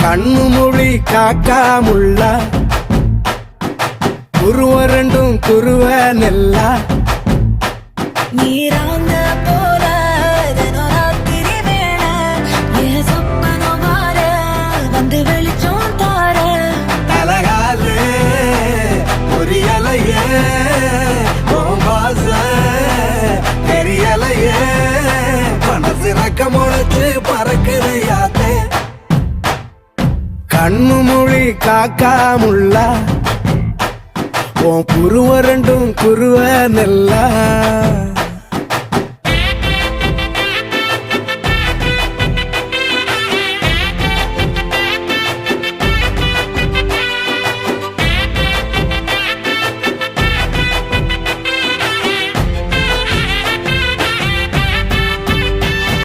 கண்ணு மொழி காக்காமுள்ள குருவ ரெண்டும் குருவ நெல்லா நீராங்க போல ராத்திரி வேள என் சொப்பனம் மாற வந்து வெளிச்சம் தார அழகாலே ஒரு இலையே பாச தெரியலையே மனசு ரக்க முளைச்சு பறக்குது யாத்தே கண்ணு மொழி காக்காமுள்ள உன் குருவ ரெண்டும் குருவ நெல்லா